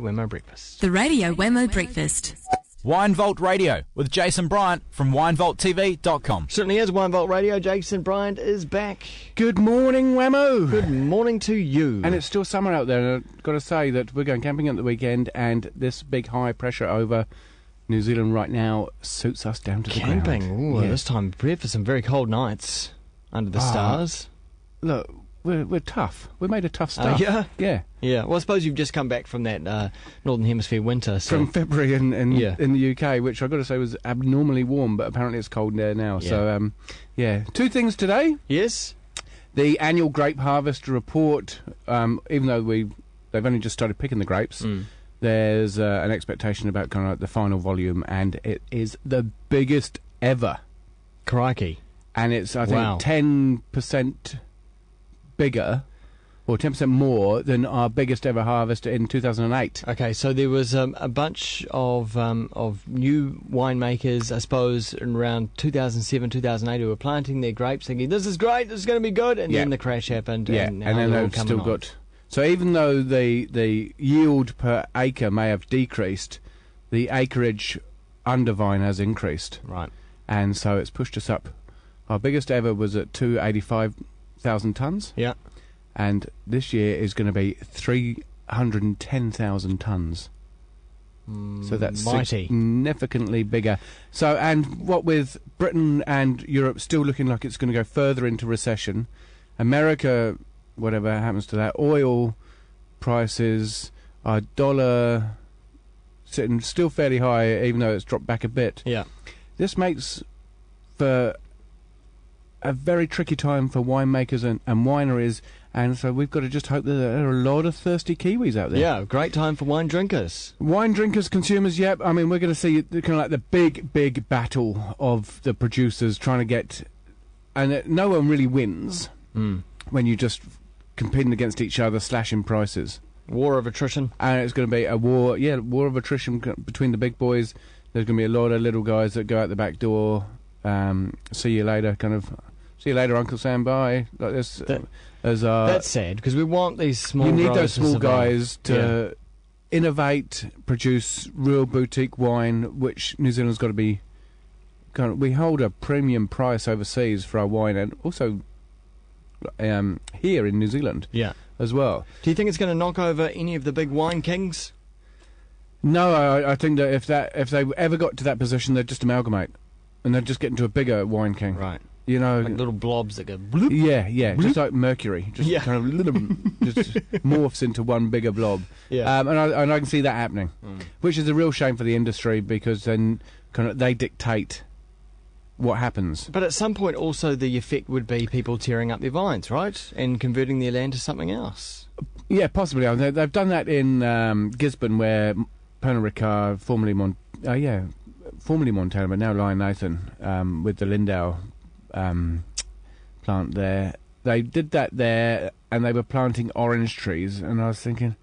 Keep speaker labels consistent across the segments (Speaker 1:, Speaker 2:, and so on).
Speaker 1: Wemo Breakfast.
Speaker 2: The Radio Wemo Breakfast.
Speaker 3: Wine Vault Radio with Jason Bryant from winevaulttv.com.
Speaker 1: Certainly is Wine Vault Radio. Jason Bryant is back.
Speaker 4: Good morning, Wemo.
Speaker 1: Good morning to you.
Speaker 4: And it's still summer out there, and I've got to say that we're going camping at the weekend, and this big high pressure over New Zealand right now suits us down to the ground.
Speaker 1: Camping. Ooh, this time prepared for some very cold nights under the stars.
Speaker 4: Look, we're tough. We made a tough start.
Speaker 1: Yeah. Well, I suppose you've just come back from that Northern Hemisphere winter. So.
Speaker 4: From February in the UK, which I've got to say was abnormally warm, but apparently it's cold there now.
Speaker 1: Yeah.
Speaker 4: So, two things today.
Speaker 1: Yes.
Speaker 4: The annual grape harvest report, even though they've only just started picking the grapes, there's an expectation about kind of like the final volume, and it is the biggest ever.
Speaker 1: Crikey.
Speaker 4: And it's, I think, 10% bigger, or 10% more than our biggest ever harvest in 2008.
Speaker 1: Okay, so there was a bunch of new winemakers, I suppose, in around 2007, 2008, who were planting their grapes, thinking, this is great, this is going to be good, and then the crash happened.
Speaker 4: And then they've still got... So even though the yield per acre may have decreased, the acreage under vine has increased.
Speaker 1: Right.
Speaker 4: And so it's pushed us up. Our biggest ever was at 285,000 tonnes.
Speaker 1: Yeah.
Speaker 4: And this year is going to be 310,000 tonnes. So that's
Speaker 1: mighty.
Speaker 4: Significantly bigger. So, and what with Britain and Europe still looking like it's going to go further into recession, America, whatever happens to that, oil prices, our dollar sitting still fairly high, even though it's dropped back a bit.
Speaker 1: Yeah.
Speaker 4: This makes for a very tricky time for winemakers and wineries, and so we've got to just hope that there are a lot of thirsty Kiwis out there.
Speaker 1: Yeah, great time for wine drinkers.
Speaker 4: Wine drinkers, consumers, yep. I mean, we're going to see kind of like the big battle of the producers trying to get... And no one really wins when you just competing against each other, slashing prices.
Speaker 1: War of attrition.
Speaker 4: And it's going to be a war of attrition between the big boys. There's going to be a lot of little guys that go out the back door, see you later, kind of... See you later, Uncle Sam. Bye. Like this.
Speaker 1: That's sad because we want these small.
Speaker 4: You need those small guys to innovate, produce real boutique wine, which New Zealand's got to be. We hold a premium price overseas for our wine, and also here in New Zealand, as well.
Speaker 1: Do you think it's going to knock over any of the big wine kings?
Speaker 4: No, I think that if they ever got to that position, they'd just amalgamate, and they'd just get into a bigger wine king.
Speaker 1: Right.
Speaker 4: You know,
Speaker 1: like little blobs that go bloop.
Speaker 4: Yeah,
Speaker 1: bloop.
Speaker 4: Just like Mercury, just kind of just morphs into one bigger blob.
Speaker 1: Yeah,
Speaker 4: and I can see that happening, which is a real shame for the industry because then kind of they dictate what happens.
Speaker 1: But at some point, also the effect would be people tearing up their vines, right, and converting their land to something else.
Speaker 4: Yeah, possibly. They've done that in Gisborne, where Pernod Ricard, formerly Montana, but now Lion Nathan, with the Lindau plant there. They did that there, and they were planting orange trees, and I was thinking,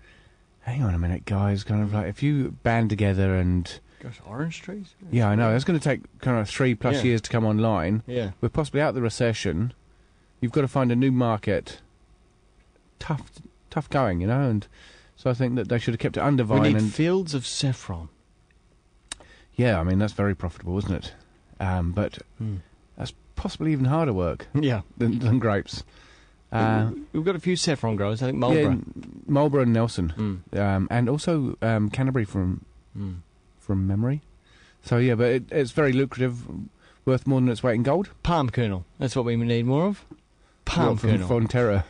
Speaker 4: hang on a minute, guys, kind of like, if you band together and...
Speaker 1: Gosh, orange trees?
Speaker 4: Yeah, I know. It's going to take kind of 3+ years to come online.
Speaker 1: Yeah.
Speaker 4: We're possibly out of the recession. You've got to find a new market. Tough going, you know, and so I think that they should have kept it under vine.
Speaker 1: We need fields of saffron.
Speaker 4: Yeah, I mean, that's very profitable, isn't it? But... That's possibly even harder work than grapes.
Speaker 1: We've got a few saffron growers, I think Marlborough.
Speaker 4: Yeah, Marlborough and Nelson. And also Canterbury from memory. So, yeah, but it's very lucrative, worth more than its weight in gold.
Speaker 1: Palm kernel, that's what we need more of. Palm kernel.
Speaker 4: From Fonterra.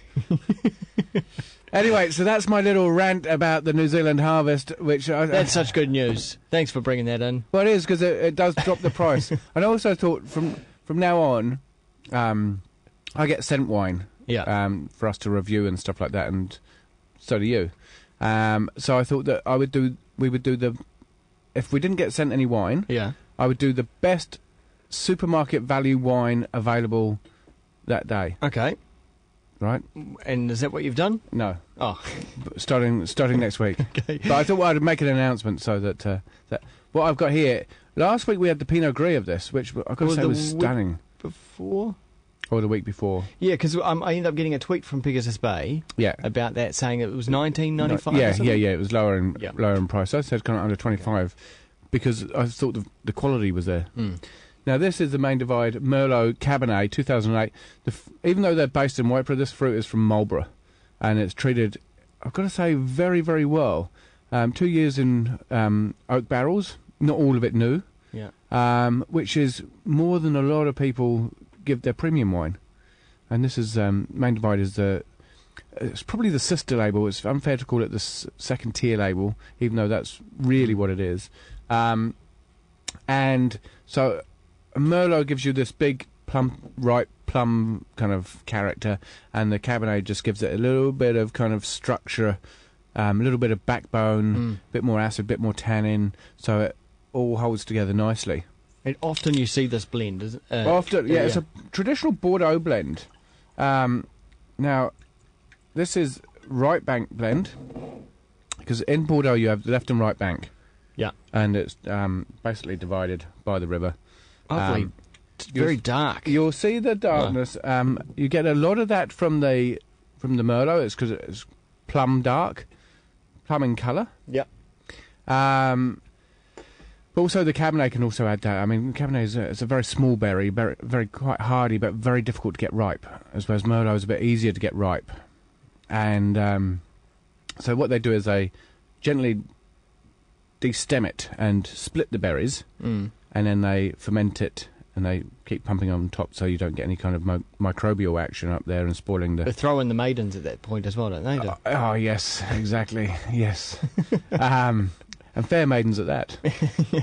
Speaker 4: Anyway, so that's my little rant about the New Zealand harvest, which...
Speaker 1: That's such good news. Thanks for bringing that in.
Speaker 4: Well, it is, because it does drop the price. And I also thought from now on, I get sent wine for us to review and stuff like that, and so do you. So I thought that we would do the... If we didn't get sent any wine, I would do the best supermarket value wine available that day.
Speaker 1: Okay.
Speaker 4: Right?
Speaker 1: And is that what you've done?
Speaker 4: No.
Speaker 1: Oh.
Speaker 4: Starting next week.
Speaker 1: Okay.
Speaker 4: But I thought I'd make an announcement so that what I've got here... Last week we had the Pinot Gris of this, which I've got to say was stunning.
Speaker 1: Before?
Speaker 4: Or the week before.
Speaker 1: Yeah, because I ended up getting a tweet from Pegasus Bay about that, saying it was $19.95.
Speaker 4: Yeah, it was lower in price. I said kind of under 25 because I thought the quality was there. Now, this is the Main Divide Merlot Cabernet 2008. Even though they're based in Whiteborough, this fruit is from Marlborough, and it's treated, I've got to say, very, very well. 2 years in oak barrels, not all of it new, which is more than a lot of people give their premium wine. And this is Main Divide is it's probably the sister label. It's unfair to call it the second tier label, even though that's really what it is. And so Merlot gives you this big ripe plum kind of character, and the Cabernet just gives it a little bit of kind of structure, a little bit of backbone, a bit more acid, a bit more tannin, so it all holds together nicely.
Speaker 1: And often you see this blend, isn't it?
Speaker 4: Often, it's a traditional Bordeaux blend. Now, this is right bank blend, because in Bordeaux you have the left and right bank. Yeah. And it's basically divided by the river.
Speaker 1: Lovely. It's very dark.
Speaker 4: You'll see the darkness. You get a lot of that from the Merlot. It's because it's plum dark, plum in colour.
Speaker 1: Yeah.
Speaker 4: But also the Cabernet can also add that. I mean, Cabernet is a very small berry, very, very quite hardy, but very difficult to get ripe. As whereas Merlot is a bit easier to get ripe. And so what they do is they gently destem it and split the berries, and then they ferment it, and they keep pumping on top so you don't get any kind of microbial action up there and spoiling the...
Speaker 1: They throw in the maidens at that point as well, don't they?
Speaker 4: Oh, yes, exactly, yes. And fair maidens at that.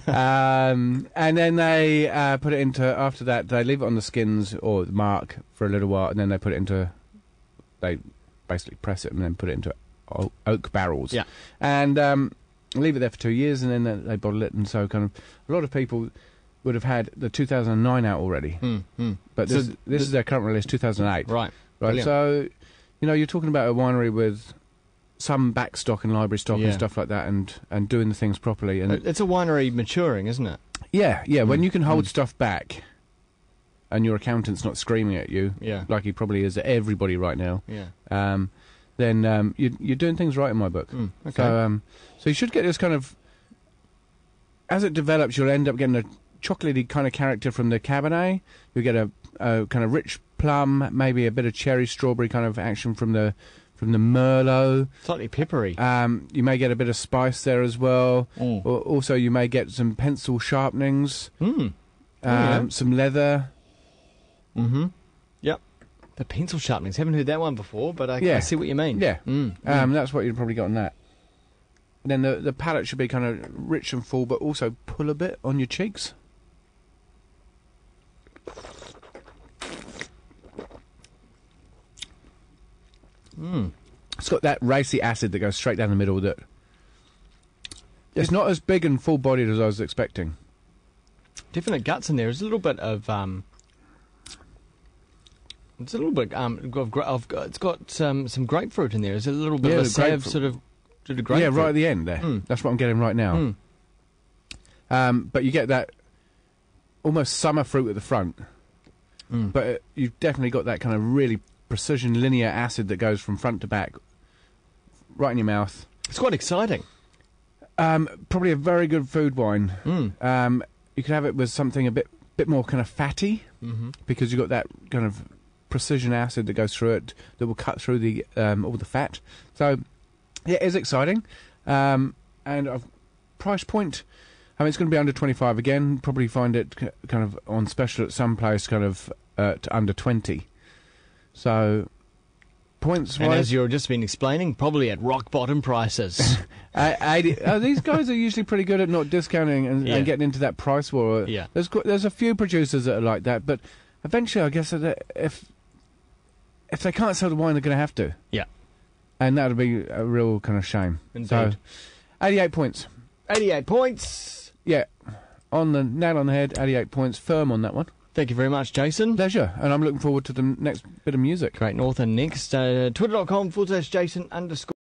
Speaker 4: And then they put it into... After that, they leave it on the skins or the mark for a little while, and then they put it into... They basically press it and then put it into oak barrels. Yeah. And... leave it there for 2 years, and then they bottle it, and so kind of a lot of people would have had the 2009 out already, but this is their current release, 2008. Right. Brilliant. So, you're talking about a winery with some backstock and library stock and stuff like that, and doing the things properly. And
Speaker 1: it's a winery maturing, isn't it?
Speaker 4: Yeah. When you can hold stuff back, and your accountant's not screaming at you, like he probably is at everybody right now. Yeah. Then you're doing things right in my book. Okay. So you should get this kind of... As it develops, you'll end up getting a chocolatey kind of character from the Cabernet. You'll get a kind of rich plum, maybe a bit of cherry strawberry kind of action from the Merlot.
Speaker 1: Slightly peppery.
Speaker 4: You may get a bit of spice there as well. Also, you may get some pencil sharpenings. Some leather.
Speaker 1: Yep. The pencil sharpenings. Haven't heard that one before, but I see what you mean.
Speaker 4: Yeah. That's what you'd probably got on that. And then the palate should be kind of rich and full, but also pull a bit on your cheeks. It's got that racy acid that goes straight down the middle. That it's not as big and full-bodied as I was expecting.
Speaker 1: Definite guts in there. There's a little bit of it's a little bit it's got some grapefruit in there. There's a little bit of a salve sort of.
Speaker 4: Yeah, right at the end there. That's what I'm getting right now. But you get that almost summer fruit at the front. But you've definitely got that kind of really precision linear acid that goes from front to back, right in your mouth.
Speaker 1: It's quite exciting.
Speaker 4: Probably a very good food wine. You could have it with something a bit more kind of fatty, because you've got that kind of precision acid that goes through it that will cut through the all the fat. So... yeah, it is exciting. And price point, I mean, it's going to be under 25 again. Probably find it kind of on special at some place, kind of to under 20. So, points-wise...
Speaker 1: And as you've just been explaining, probably at rock-bottom prices.
Speaker 4: 80, these guys are usually pretty good at not discounting and getting into that price war.
Speaker 1: Yeah.
Speaker 4: There's a few producers that are like that, but eventually, I guess, if they can't sell the wine, they're going to have to. Yeah. And that would be a real kind of shame.
Speaker 1: Indeed.
Speaker 4: So, 88 points.
Speaker 1: 88 points?
Speaker 4: Yeah. On the nail on the head, 88 points. Firm on that one.
Speaker 1: Thank you very much, Jason.
Speaker 4: Pleasure. And I'm looking forward to the next bit of music.
Speaker 1: Great North. And next, twitter.com/Jason_.